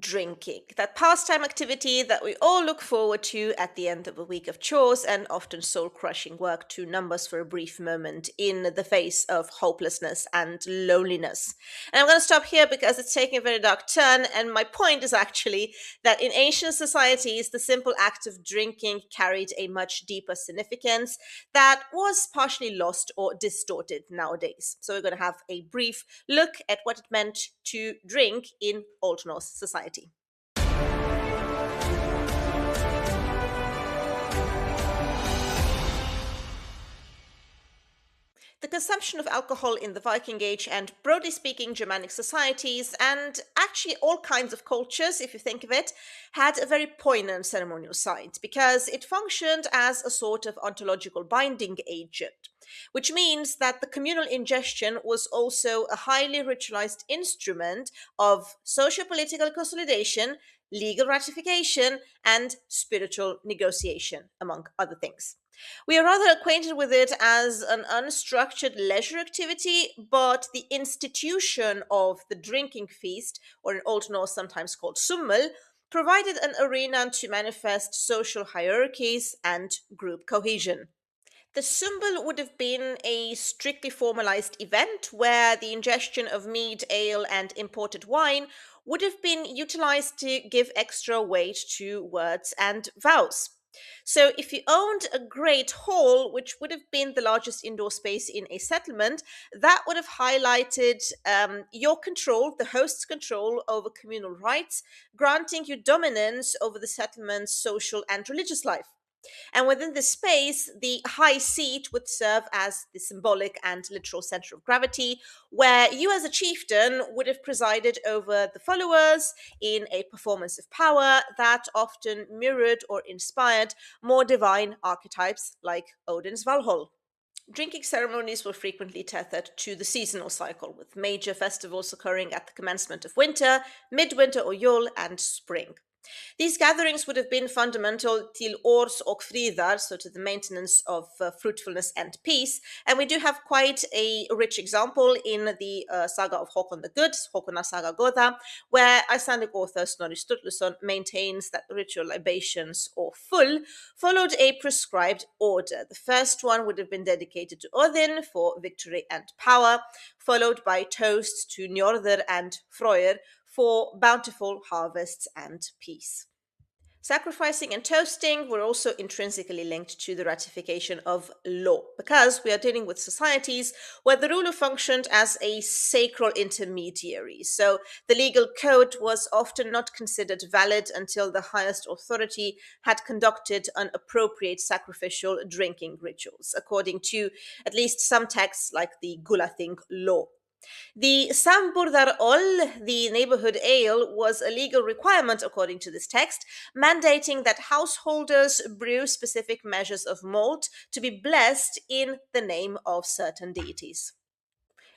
Drinking, that pastime activity that we all look forward to at the end of a week of chores and often soul crushing work to numbers for a brief moment in the face of hopelessness and loneliness. And I'm going to stop here because it's taking a very dark turn. And my point is actually that in ancient societies, the simple act of drinking carried a much deeper significance that was partially lost or distorted nowadays. So we're going to have a brief look at what it meant to drink in Old Norse society. The consumption of alcohol in the Viking Age and, broadly speaking, Germanic societies, and actually all kinds of cultures, if you think of it, had a very poignant ceremonial side because it functioned as a sort of ontological binding agent, which means that the communal ingestion was also a highly ritualized instrument of socio-political consolidation, legal ratification, and spiritual negotiation, among other things. We are rather acquainted with it as an unstructured leisure activity, but the institution of the drinking feast, or in Old Norse sometimes called sumbel, provided an arena to manifest social hierarchies and group cohesion. The sumbel would have been a strictly formalized event where the ingestion of mead, ale, and imported wine would have been utilized to give extra weight to words and vows. So, if you owned a great hall, which would have been the largest indoor space in a settlement, that would have highlighted your control, the host's control over communal rights, granting you dominance over the settlement's social and religious life. And within this space, the high seat would serve as the symbolic and literal center of gravity, where you, as a chieftain, would have presided over the followers in a performance of power that often mirrored or inspired more divine archetypes like Odin's Valhall. Drinking ceremonies were frequently tethered to the seasonal cycle, with major festivals occurring at the commencement of winter, midwinter or Yule, and spring. These gatherings would have been fundamental till års och fridar, so to the maintenance of fruitfulness and peace. And we do have quite a rich example in the saga of Håkon the Good, Håkonar Saga Goda, where Icelandic author Snorri Sturluson maintains that the ritual libations, or full, followed a prescribed order. The first one would have been dedicated to Odin for victory and power, followed by toasts to Njorður and Freyr for bountiful harvests and peace. Sacrificing and toasting were also intrinsically linked to the ratification of law, because we are dealing with societies where the ruler functioned as a sacral intermediary. So the legal code was often not considered valid until the highest authority had conducted an appropriate sacrificial drinking rituals, according to at least some texts like the Gulathing law. The Samburdar the neighborhood ale, was a legal requirement according to this text, mandating that householders brew specific measures of malt to be blessed in the name of certain deities.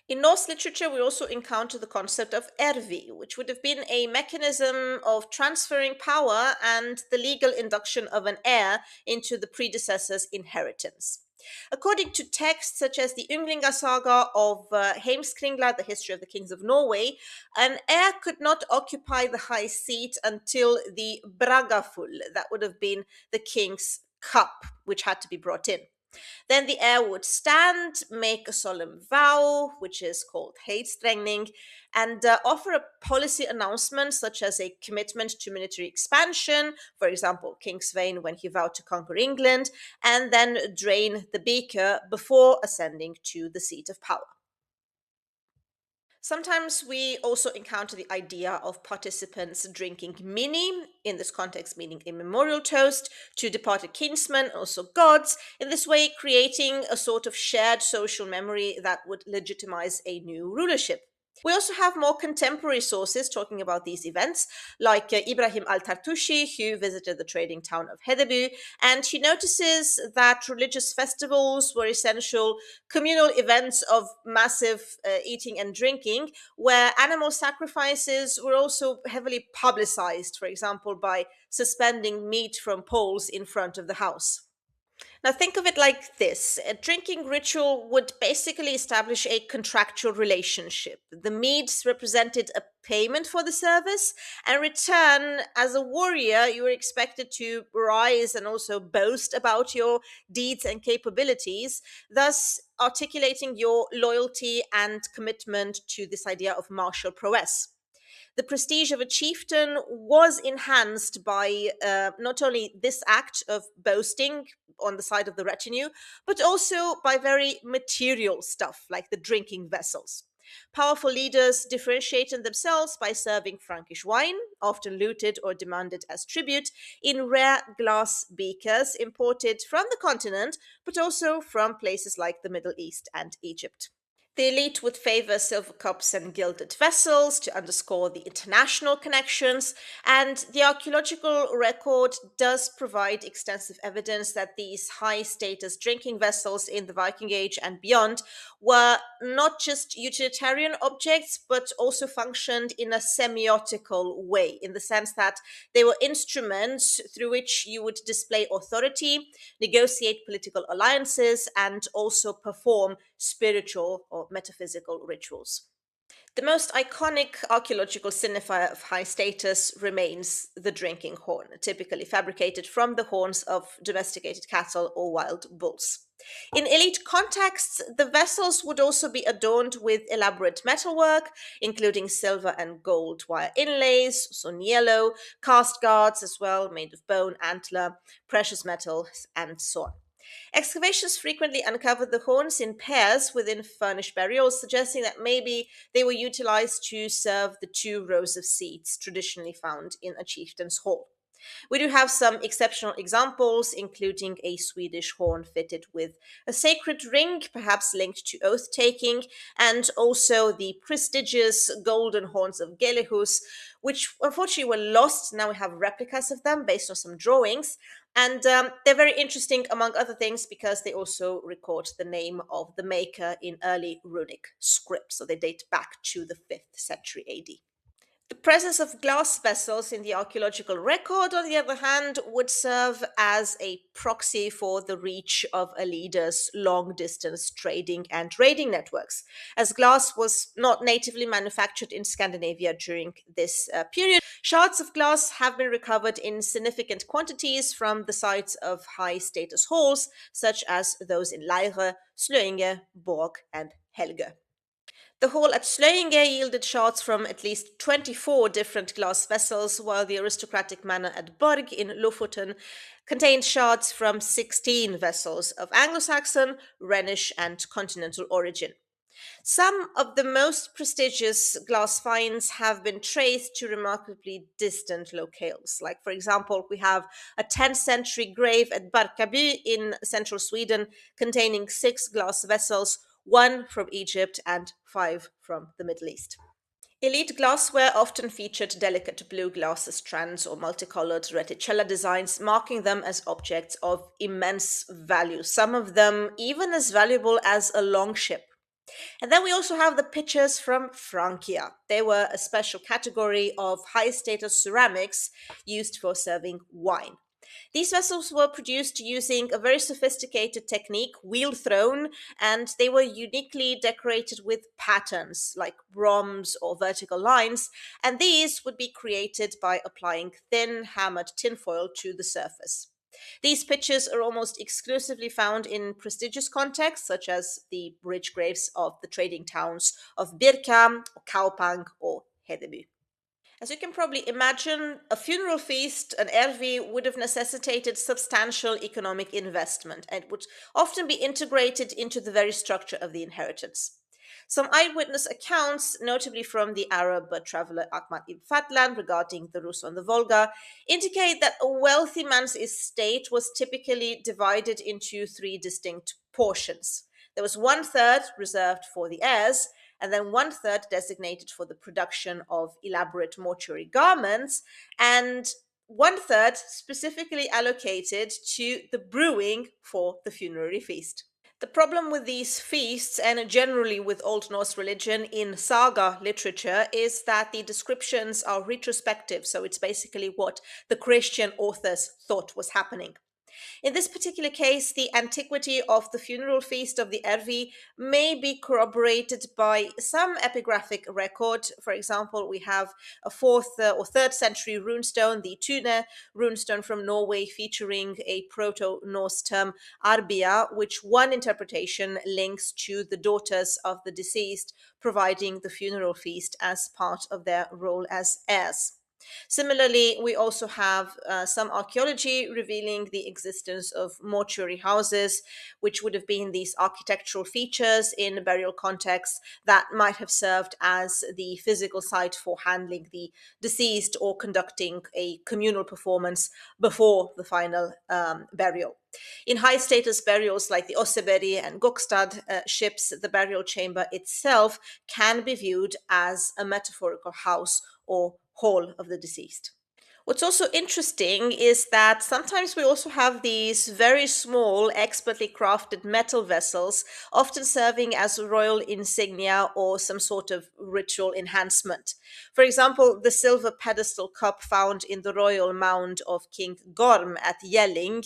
In Norse literature, we also encounter the concept of erfi, which would have been a mechanism of transferring power and the legal induction of an heir into the predecessor's inheritance. According to texts such as the Ynglinga saga of Heimskringla, the history of the kings of Norway, an heir could not occupy the high seat until the bragafull, that would have been the king's cup, which had to be brought in. Then the heir would stand, make a solemn vow, which is called heidstrengning, and offer a policy announcement such as a commitment to military expansion, for example, King Svein when he vowed to conquer England, and then drain the beaker before ascending to the seat of power. Sometimes we also encounter the idea of participants drinking mini, in this context meaning a memorial toast, to departed kinsmen, also gods, in this way creating a sort of shared social memory that would legitimize a new rulership. We also have more contemporary sources talking about these events, like Ibrahim al-Tartushi, who visited the trading town of Hedeby, and he notices that religious festivals were essential communal events of massive eating and drinking, where animal sacrifices were also heavily publicized, for example, by suspending meat from poles in front of the house. Now, think of it like this: a drinking ritual would basically establish a contractual relationship. The meads represented a payment for the service, and in return, as a warrior, you were expected to rise and also boast about your deeds and capabilities, thus articulating your loyalty and commitment to this idea of martial prowess. The prestige of a chieftain was enhanced by not only this act of boasting on the side of the retinue, but also by very material stuff like the drinking vessels. Powerful leaders differentiated themselves by serving Frankish wine, often looted or demanded as tribute, in rare glass beakers imported from the continent, but also from places like the Middle East and Egypt. The elite would favor silver cups and gilded vessels to underscore the international connections, and the archaeological record does provide extensive evidence that these high status drinking vessels in the Viking Age and beyond were not just utilitarian objects, but also functioned in a semiotical way, in the sense that they were instruments through which you would display authority, negotiate political alliances, and also perform spiritual or metaphysical rituals. The most iconic archaeological signifier of high status remains the drinking horn, typically fabricated from the horns of domesticated cattle or wild bulls. In elite contexts, the vessels would also be adorned with elaborate metalwork, including silver and gold wire inlays, soniello, cast guards as well, made of bone, antler, precious metals, and so on. Excavations frequently uncovered the horns in pairs within furnished burials, suggesting that maybe they were utilized to serve the two rows of seats traditionally found in a chieftain's hall. We do have some exceptional examples, including a Swedish horn fitted with a sacred ring, perhaps linked to oath taking, and also the prestigious golden horns of Gelehus, which unfortunately were lost. Now we have replicas of them based on some drawings. And they're very interesting, among other things, because they also record the name of the maker in early runic script. So they date back to the 5th century AD. The presence of glass vessels in the archaeological record, on the other hand, would serve as a proxy for the reach of a leader's long distance trading and raiding networks, as glass was not natively manufactured in Scandinavia during this period. Shards of glass have been recovered in significant quantities from the sites of high status halls, such as those in Leire, Slöinge, Borg, and Helge. The hall at Slöinge yielded shards from at least 24 different glass vessels, while the aristocratic manor at Borg in Lofoten contained shards from 16 vessels of Anglo-Saxon, Rhenish, and continental origin. Some of the most prestigious glass finds have been traced to remarkably distant locales. Like, for example, we have a 10th century grave at Barkarby in central Sweden containing 6 glass vessels, 1 from Egypt and 5 from the Middle East. Elite glassware often featured delicate blue glass strands or multicolored reticella designs, marking them as objects of immense value, some of them even as valuable as a longship. And then we also have the pitchers from Francia. They were a special category of high status ceramics used for serving wine. These vessels were produced using a very sophisticated technique, wheel thrown, and they were uniquely decorated with patterns like rhombs or vertical lines, and these would be created by applying thin hammered tinfoil to the surface. These pitchers are almost exclusively found in prestigious contexts, such as the rich graves of the trading towns of Birka, Kaupang, or Hedeby. As you can probably imagine, a funeral feast, an erfi, would have necessitated substantial economic investment and would often be integrated into the very structure of the inheritance. Some eyewitness accounts, notably from the Arab traveler Ahmad ibn Fadlan regarding the Rus on the Volga, indicate that a wealthy man's estate was typically divided into 3 distinct portions. There was 1/3 reserved for the heirs, and then 1/3 designated for the production of elaborate mortuary garments, and 1/3 specifically allocated to the brewing for the funerary feast. The problem with these feasts, and generally with Old Norse religion in saga literature, is that the descriptions are retrospective, so it's basically what the Christian authors thought was happening. In this particular case, the antiquity of the funeral feast of the erfi may be corroborated by some epigraphic record. For example, we have a 4th or 3rd century runestone, the Tune runestone from Norway, featuring a Proto Norse term arbia, which one interpretation links to the daughters of the deceased providing the funeral feast as part of their role as heirs. Similarly, we also have some archaeology revealing the existence of mortuary houses, which would have been these architectural features in burial contexts that might have served as the physical site for handling the deceased or conducting a communal performance before the final burial. In high status burials like the Osseberi and Gokstad ships, the burial chamber itself can be viewed as a metaphorical house or hall of the deceased. What's also interesting is that sometimes we also have these very small, expertly crafted metal vessels, often serving as royal insignia or some sort of ritual enhancement. For example, the silver pedestal cup found in the royal mound of King Gorm at Yelling.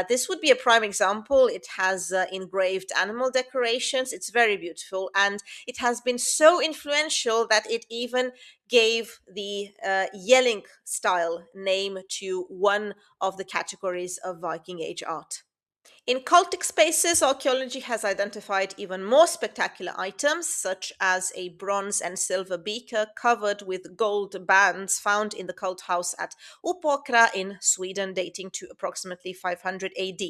This would be a prime example. It has engraved animal decorations. It's very beautiful, and it has been so influential that it even gave the Yelling style name to one of the categories of Viking Age art. In cultic spaces, archaeology has identified even more spectacular items, such as a bronze and silver beaker covered with gold bands found in the cult house at Uppåkra in Sweden, dating to approximately 500 AD.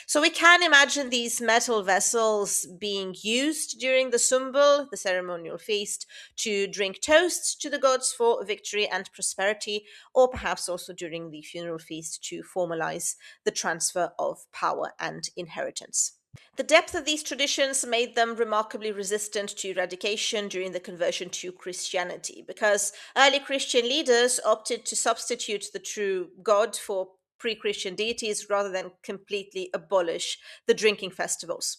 So we can imagine these metal vessels being used during the sumbel, the ceremonial feast, to drink toasts to the gods for victory and prosperity, or perhaps also during the funeral feast to formalize the transfer of power and inheritance. The depth of these traditions made them remarkably resistant to eradication during the conversion to Christianity, because early Christian leaders opted to substitute the true God for pre Christian deities rather than completely abolish the drinking festivals.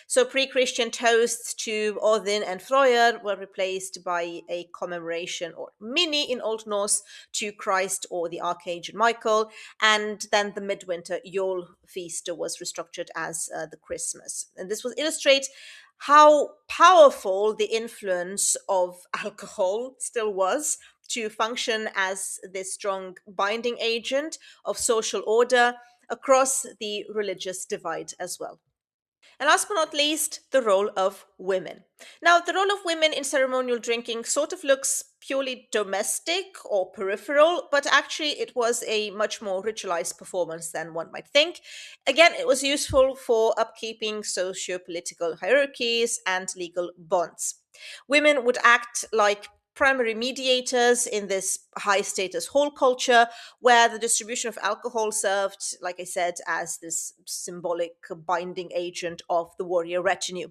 So, pre Christian toasts to Odin and Freyr were replaced by a commemoration, or mini in Old Norse, to Christ or the Archangel Michael, and then the midwinter Yule feast was restructured as the Christmas. And this will illustrate how powerful the influence of alcohol still was to function as this strong binding agent of social order across the religious divide as well. And last but not least, the role of women. Now, the role of women in ceremonial drinking sort of looks purely domestic or peripheral, but actually it was a much more ritualized performance than one might think. Again, it was useful for upkeeping socio political hierarchies and legal bonds. Women would act like primary mediators in this high status hall culture, where the distribution of alcohol served, like I said, as this symbolic binding agent of the warrior retinue.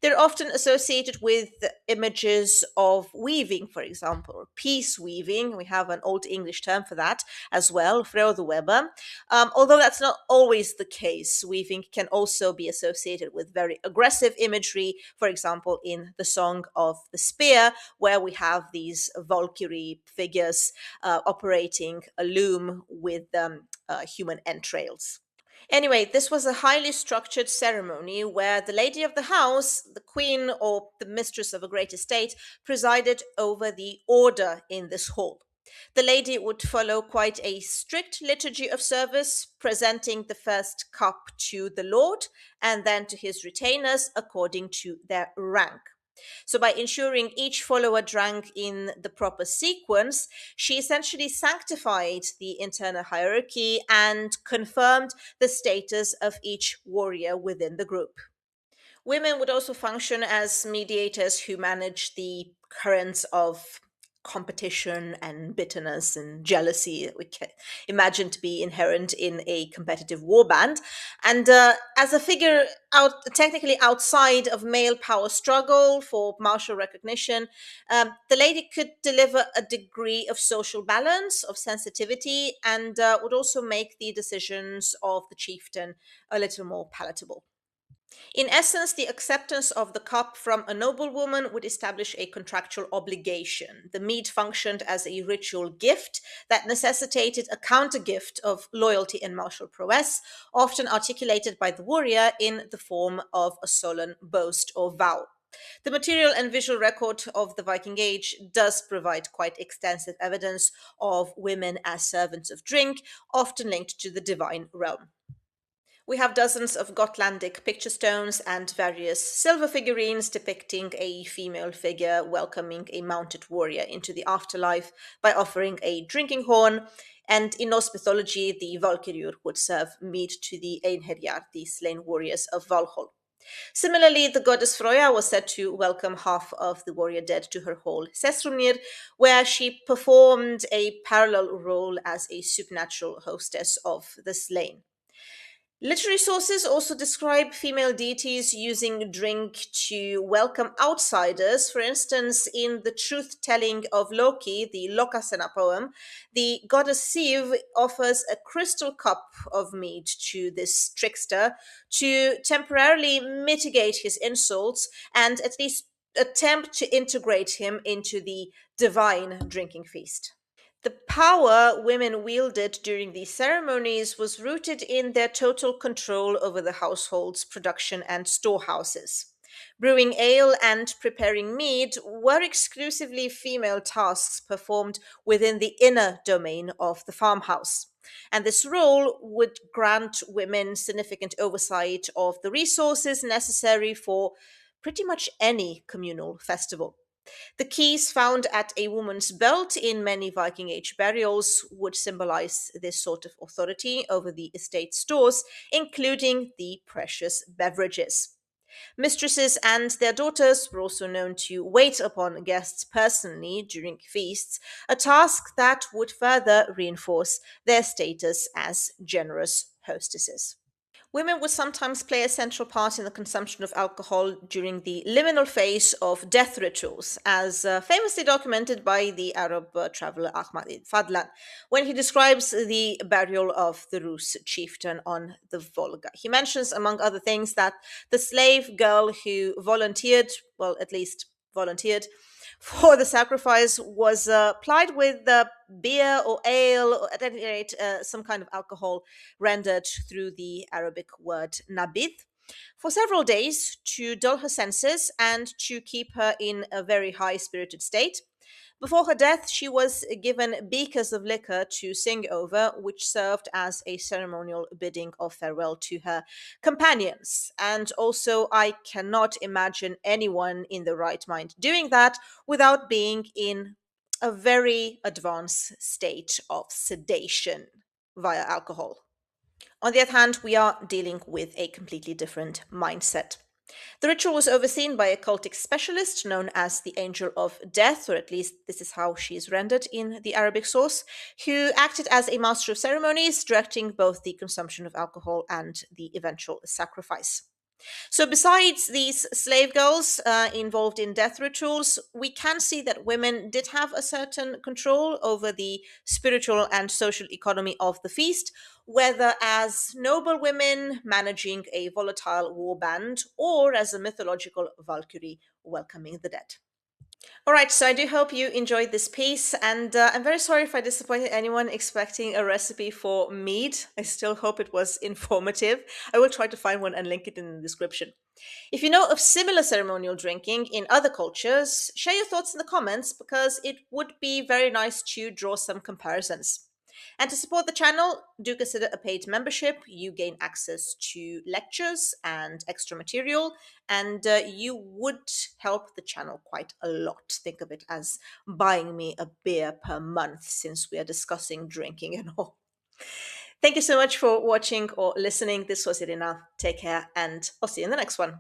They're often associated with images of weaving, for example, or peace weaving. We have an Old English term for that as well, frödeweber. Although that's not always the case, weaving can also be associated with very aggressive imagery, for example, in the Song of the Spear, where we have these Valkyrie figures operating a loom with human entrails. Anyway, this was a highly structured ceremony where the lady of the house, the queen or the mistress of a great estate, presided over the order in this hall. The lady would follow quite a strict liturgy of service, presenting the first cup to the Lord and then to his retainers according to their rank. So, by ensuring each follower drank in the proper sequence, she essentially sanctified the internal hierarchy and confirmed the status of each warrior within the group. Women would also function as mediators who manage the currents of competition and bitterness and jealousy that we can imagine to be inherent in a competitive warband. And as a figure technically outside of male power struggle for martial recognition, the lady could deliver a degree of social balance, of sensitivity, and would also make the decisions of the chieftain a little more palatable. In essence, the acceptance of the cup from a noblewoman would establish a contractual obligation. The mead functioned as a ritual gift that necessitated a counter gift of loyalty and martial prowess, often articulated by the warrior in the form of a solemn boast or vow. The material and visual record of the Viking Age does provide quite extensive evidence of women as servants of drink, often linked to the divine realm. We have dozens of Gotlandic picture stones and various silver figurines depicting a female figure welcoming a mounted warrior into the afterlife by offering a drinking horn. And in Norse mythology, the Valkyriur would serve mead to the Einherjar, the slain warriors of Valhall. Similarly, the goddess Freya was said to welcome half of the warrior dead to her hall, Sesrunir, where she performed a parallel role as a supernatural hostess of the slain. Literary sources also describe female deities using drink to welcome outsiders. For instance, in the truth telling of Loki, the Lokasena poem, the goddess Siv offers a crystal cup of mead to this trickster to temporarily mitigate his insults and at least attempt to integrate him into the divine drinking feast. The power women wielded during these ceremonies was rooted in their total control over the household's production and storehouses. Brewing ale and preparing mead were exclusively female tasks performed within the inner domain of the farmhouse. And this role would grant women significant oversight of the resources necessary for pretty much any communal festival. The keys found at a woman's belt in many Viking Age burials would symbolize this sort of authority over the estate stores, including the precious beverages. Mistresses and their daughters were also known to wait upon guests personally during feasts, a task that would further reinforce their status as generous hostesses. Women would sometimes play a central part in the consumption of alcohol during the liminal phase of death rituals, as famously documented by the Arab traveler Ahmad ibn Fadlan when he describes the burial of the Rus chieftain on the Volga. He mentions, among other things, that the slave girl who volunteered, well, at least volunteered, for the sacrifice was plied with beer or ale, or at any rate, some kind of alcohol rendered through the Arabic word nabith, for several days to dull her senses and to keep her in a very high spirited state. Before her death, she was given beakers of liquor to sing over, which served as a ceremonial bidding of farewell to her companions. And also, I cannot imagine anyone in the right mind doing that without being in a very advanced state of sedation via alcohol. On the other hand, we are dealing with a completely different mindset. The ritual was overseen by a cultic specialist known as the Angel of Death, or at least this is how she is rendered in the Arabic source, who acted as a master of ceremonies, directing both the consumption of alcohol and the eventual sacrifice. So, besides these slave girls involved in death rituals, we can see that women did have a certain control over the spiritual and social economy of the feast, whether as noble women managing a volatile war band or as a mythological Valkyrie welcoming the dead. All right, so I do hope you enjoyed this piece, and I'm very sorry if I disappointed anyone expecting a recipe for mead. I still hope it was informative. I will try to find one and link it in the description. If you know of similar ceremonial drinking in other cultures, share your thoughts in the comments because it would be very nice to draw some comparisons. And to support the channel, do consider a paid membership. You gain access to lectures and extra material, and you would help the channel quite a lot. Think of it as buying me a beer per month since we are discussing drinking and all. Thank you so much for watching or listening. This was Irina. Take care, and I'll see you in the next one.